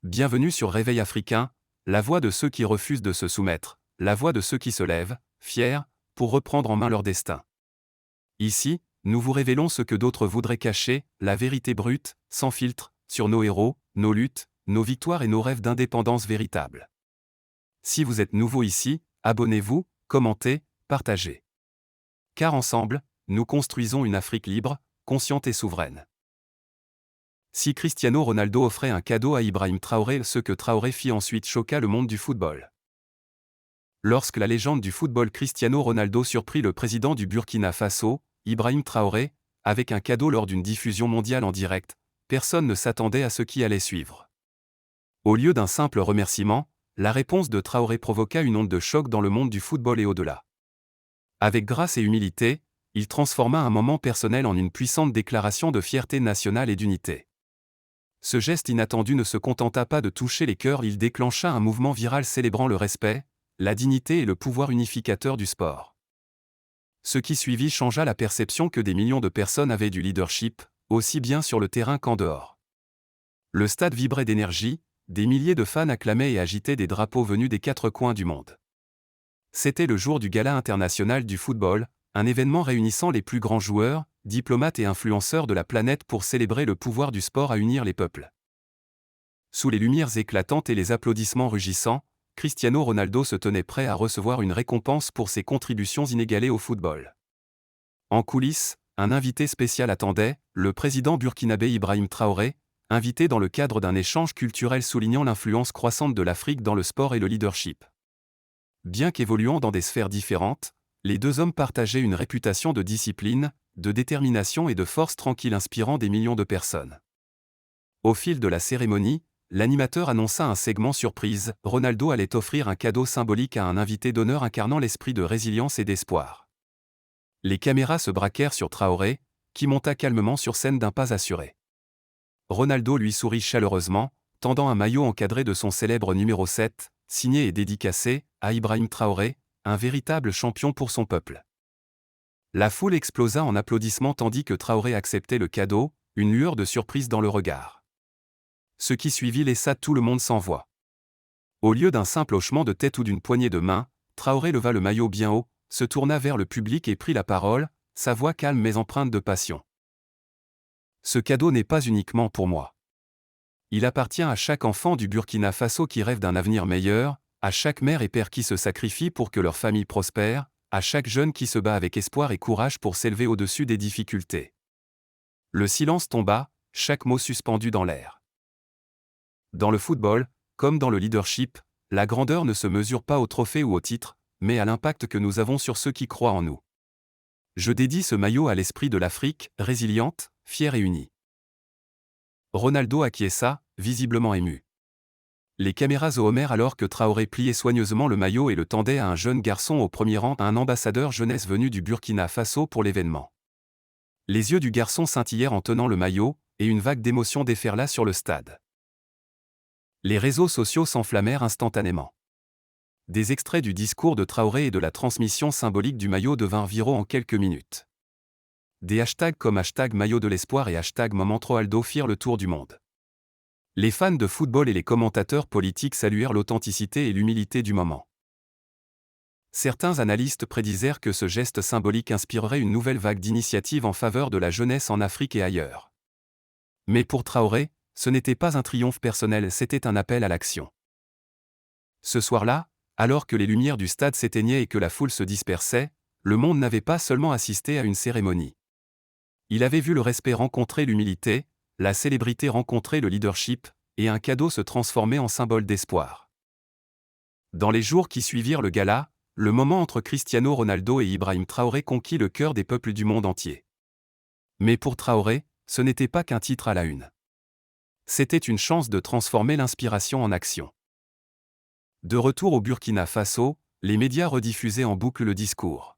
Bienvenue sur Réveil africain, la voix de ceux qui refusent de se soumettre, la voix de ceux qui se lèvent, fiers, pour reprendre en main leur destin. Ici, nous vous révélons ce que d'autres voudraient cacher, la vérité brute, sans filtre, sur nos héros, nos luttes, nos victoires et nos rêves d'indépendance véritable. Si vous êtes nouveau ici, abonnez-vous, commentez, partagez. Car ensemble, nous construisons une Afrique libre, consciente et souveraine. Si Cristiano Ronaldo offrait un cadeau à Ibrahim Traoré, ce que Traoré fit ensuite choqua le monde du football. Lorsque la légende du football Cristiano Ronaldo surprit le président du Burkina Faso, Ibrahim Traoré, avec un cadeau lors d'une diffusion mondiale en direct, personne ne s'attendait à ce qui allait suivre. Au lieu d'un simple remerciement, la réponse de Traoré provoqua une onde de choc dans le monde du football et au-delà. Avec grâce et humilité, il transforma un moment personnel en une puissante déclaration de fierté nationale et d'unité. Ce geste inattendu ne se contenta pas de toucher les cœurs, il déclencha un mouvement viral célébrant le respect, la dignité et le pouvoir unificateur du sport. Ce qui suivit changea la perception que des millions de personnes avaient du leadership, aussi bien sur le terrain qu'en dehors. Le stade vibrait d'énergie, des milliers de fans acclamaient et agitaient des drapeaux venus des quatre coins du monde. C'était le jour du Gala international du football, un événement réunissant les plus grands joueurs, diplomates et influenceurs de la planète pour célébrer le pouvoir du sport à unir les peuples. Sous les lumières éclatantes et les applaudissements rugissants, Cristiano Ronaldo se tenait prêt à recevoir une récompense pour ses contributions inégalées au football. En coulisses, un invité spécial attendait, le président burkinabé Ibrahim Traoré, invité dans le cadre d'un échange culturel soulignant l'influence croissante de l'Afrique dans le sport et le leadership. Bien qu'évoluant dans des sphères différentes, les deux hommes partageaient une réputation de discipline, de détermination et de force tranquille inspirant des millions de personnes. Au fil de la cérémonie, l'animateur annonça un segment surprise, Ronaldo allait offrir un cadeau symbolique à un invité d'honneur incarnant l'esprit de résilience et d'espoir. Les caméras se braquèrent sur Traoré, qui monta calmement sur scène d'un pas assuré. Ronaldo lui sourit chaleureusement, tendant un maillot encadré de son célèbre numéro 7, signé et dédicacé, à Ibrahim Traoré, un véritable champion pour son peuple. La foule explosa en applaudissements tandis que Traoré acceptait le cadeau, une lueur de surprise dans le regard. Ce qui suivit laissa tout le monde sans voix. Au lieu d'un simple hochement de tête ou d'une poignée de main, Traoré leva le maillot bien haut, se tourna vers le public et prit la parole, sa voix calme mais empreinte de passion. Ce cadeau n'est pas uniquement pour moi. Il appartient à chaque enfant du Burkina Faso qui rêve d'un avenir meilleur, à chaque mère et père qui se sacrifient pour que leur famille prospère, à chaque jeune qui se bat avec espoir et courage pour s'élever au-dessus des difficultés. Le silence tomba, chaque mot suspendu dans l'air. Dans le football, comme dans le leadership, la grandeur ne se mesure pas au trophée ou au titre, mais à l'impact que nous avons sur ceux qui croient en nous. Je dédie ce maillot à l'esprit de l'Afrique, résiliente, fière et unie. Ronaldo acquiesça, visiblement ému. Les caméras zoomèrent alors que Traoré pliait soigneusement le maillot et le tendait à un jeune garçon au premier rang, un ambassadeur jeunesse venu du Burkina Faso pour l'événement. Les yeux du garçon scintillèrent en tenant le maillot, et une vague d'émotion déferla sur le stade. Les réseaux sociaux s'enflammèrent instantanément. Des extraits du discours de Traoré et de la transmission symbolique du maillot devinrent viraux en quelques minutes. Des hashtags comme #maillot de l'espoir et #momentroaldo firent le tour du monde. Les fans de football et les commentateurs politiques saluèrent l'authenticité et l'humilité du moment. Certains analystes prédisèrent que ce geste symbolique inspirerait une nouvelle vague d'initiatives en faveur de la jeunesse en Afrique et ailleurs. Mais pour Traoré, ce n'était pas un triomphe personnel, c'était un appel à l'action. Ce soir-là, alors que les lumières du stade s'éteignaient et que la foule se dispersait, le monde n'avait pas seulement assisté à une cérémonie. Il avait vu le respect rencontrer l'humilité, la célébrité rencontrer le leadership, et un cadeau se transformer en symbole d'espoir. Dans les jours qui suivirent le gala, le moment entre Cristiano Ronaldo et Ibrahim Traoré conquit le cœur des peuples du monde entier. Mais pour Traoré, ce n'était pas qu'un titre à la une. C'était une chance de transformer l'inspiration en action. De retour au Burkina Faso, les médias rediffusaient en boucle le discours.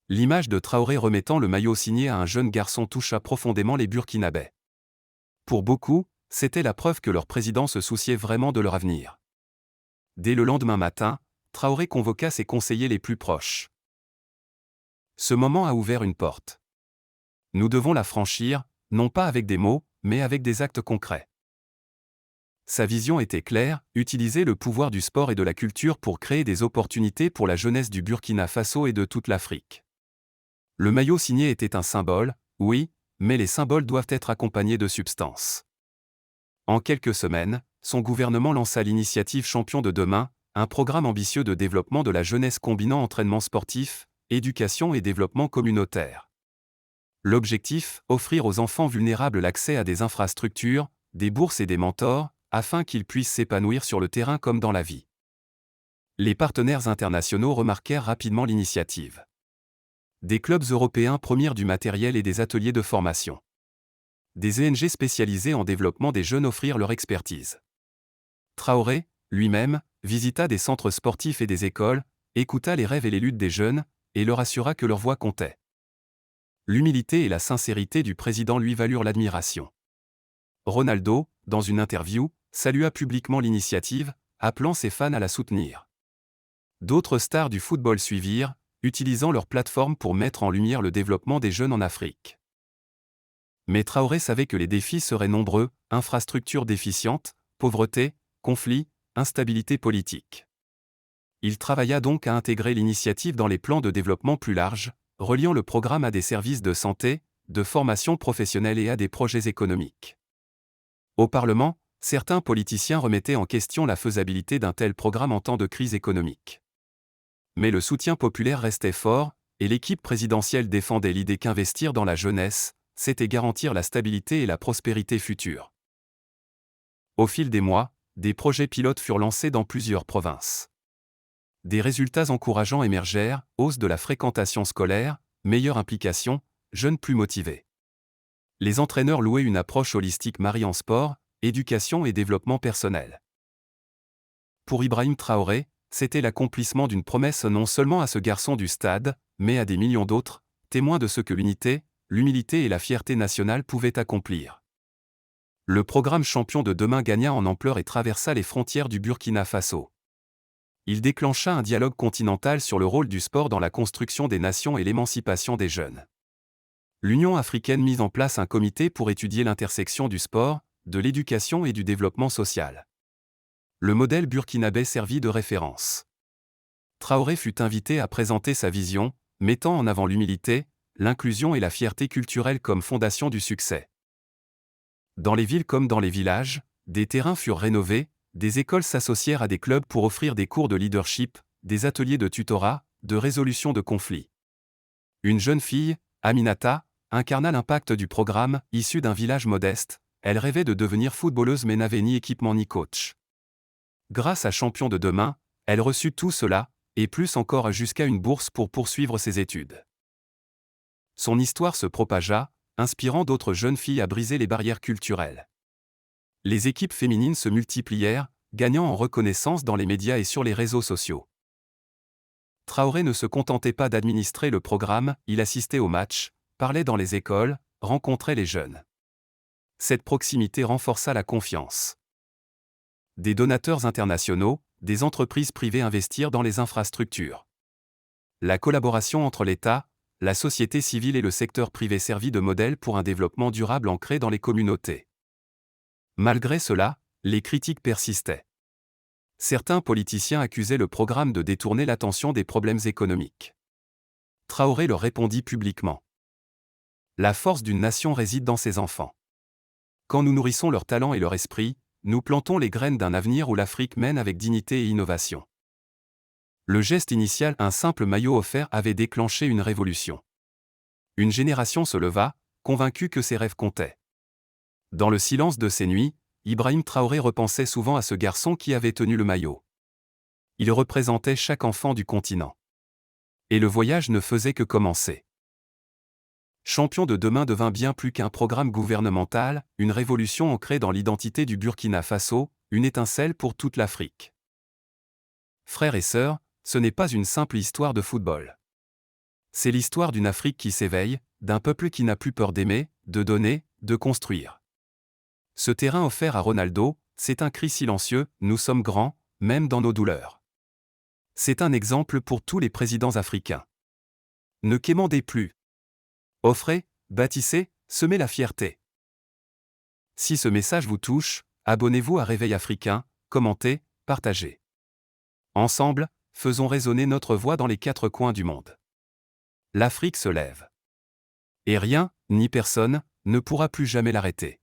L'image de Traoré remettant le maillot signé à un jeune garçon toucha profondément les Burkinabés. Pour beaucoup, c'était la preuve que leur président se souciait vraiment de leur avenir. Dès le lendemain matin, Traoré convoqua ses conseillers les plus proches. Ce moment a ouvert une porte. Nous devons la franchir, non pas avec des mots, mais avec des actes concrets. Sa vision était claire, utiliser le pouvoir du sport et de la culture pour créer des opportunités pour la jeunesse du Burkina Faso et de toute l'Afrique. Le maillot signé était un symbole, oui, mais les symboles doivent être accompagnés de substance. En quelques semaines, son gouvernement lança l'initiative Champions de demain, un programme ambitieux de développement de la jeunesse combinant entraînement sportif, éducation et développement communautaire. L'objectif, offrir aux enfants vulnérables l'accès à des infrastructures, des bourses et des mentors, afin qu'ils puissent s'épanouir sur le terrain comme dans la vie. Les partenaires internationaux remarquèrent rapidement l'initiative. Des clubs européens promirent du matériel et des ateliers de formation. Des ONG spécialisées en développement des jeunes offrirent leur expertise. Traoré, lui-même, visita des centres sportifs et des écoles, écouta les rêves et les luttes des jeunes, et leur assura que leur voix comptait. L'humilité et la sincérité du président lui valurent l'admiration. Ronaldo, dans une interview, salua publiquement l'initiative, appelant ses fans à la soutenir. D'autres stars du football suivirent, utilisant leur plateforme pour mettre en lumière le développement des jeunes en Afrique. Mais Traoré savait que les défis seraient nombreux, infrastructures déficientes, pauvreté, conflits, instabilité politique. Il travailla donc à intégrer l'initiative dans les plans de développement plus larges, reliant le programme à des services de santé, de formation professionnelle et à des projets économiques. Au Parlement, certains politiciens remettaient en question la faisabilité d'un tel programme en temps de crise économique. Mais le soutien populaire restait fort, et l'équipe présidentielle défendait l'idée qu'investir dans la jeunesse, c'était garantir la stabilité et la prospérité future. Au fil des mois, des projets pilotes furent lancés dans plusieurs provinces. Des résultats encourageants émergèrent, hausse de la fréquentation scolaire, meilleure implication, jeunes plus motivés. Les entraîneurs louaient une approche holistique mariant sport, éducation et développement personnel. Pour Ibrahim Traoré, c'était l'accomplissement d'une promesse non seulement à ce garçon du stade, mais à des millions d'autres, témoins de ce que l'unité, l'humilité et la fierté nationale pouvaient accomplir. Le programme Champions de demain gagna en ampleur et traversa les frontières du Burkina Faso. Il déclencha un dialogue continental sur le rôle du sport dans la construction des nations et l'émancipation des jeunes. L'Union africaine mit en place un comité pour étudier l'intersection du sport, de l'éducation et du développement social. Le modèle burkinabé servit de référence. Traoré fut invité à présenter sa vision, mettant en avant l'humilité, l'inclusion et la fierté culturelle comme fondation du succès. Dans les villes comme dans les villages, des terrains furent rénovés, des écoles s'associèrent à des clubs pour offrir des cours de leadership, des ateliers de tutorat, de résolution de conflits. Une jeune fille, Aminata, incarna l'impact du programme, issue d'un village modeste. Elle rêvait de devenir footballeuse mais n'avait ni équipement ni coach. Grâce à Champions de demain, elle reçut tout cela, et plus encore jusqu'à une bourse pour poursuivre ses études. Son histoire se propagea, inspirant d'autres jeunes filles à briser les barrières culturelles. Les équipes féminines se multiplièrent, gagnant en reconnaissance dans les médias et sur les réseaux sociaux. Traoré ne se contentait pas d'administrer le programme, il assistait aux matchs, parlait dans les écoles, rencontrait les jeunes. Cette proximité renforça la confiance. Des donateurs internationaux, des entreprises privées investirent dans les infrastructures. La collaboration entre l'État, la société civile et le secteur privé servit de modèle pour un développement durable ancré dans les communautés. Malgré cela, les critiques persistaient. Certains politiciens accusaient le programme de détourner l'attention des problèmes économiques. Traoré leur répondit publiquement. La force d'une nation réside dans ses enfants. Quand nous nourrissons leur talent et leur esprit, nous plantons les graines d'un avenir où l'Afrique mène avec dignité et innovation. Le geste initial, un simple maillot offert, avait déclenché une révolution. Une génération se leva, convaincue que ses rêves comptaient. Dans le silence de ces nuits, Ibrahim Traoré repensait souvent à ce garçon qui avait tenu le maillot. Il représentait chaque enfant du continent. Et le voyage ne faisait que commencer. Champions de demain devint bien plus qu'un programme gouvernemental, une révolution ancrée dans l'identité du Burkina Faso, une étincelle pour toute l'Afrique. Frères et sœurs, ce n'est pas une simple histoire de football. C'est l'histoire d'une Afrique qui s'éveille, d'un peuple qui n'a plus peur d'aimer, de donner, de construire. Ce terrain offert à Ronaldo, c'est un cri silencieux, nous sommes grands, même dans nos douleurs. C'est un exemple pour tous les présidents africains. Ne quémandez plus. Offrez, bâtissez, semez la fierté. Si ce message vous touche, Abonnez-vous à Réveil Africain, commentez, partagez. Ensemble, faisons résonner notre voix dans les 4 coins du monde. L'Afrique se lève. Et rien, ni personne, ne pourra plus jamais l'arrêter.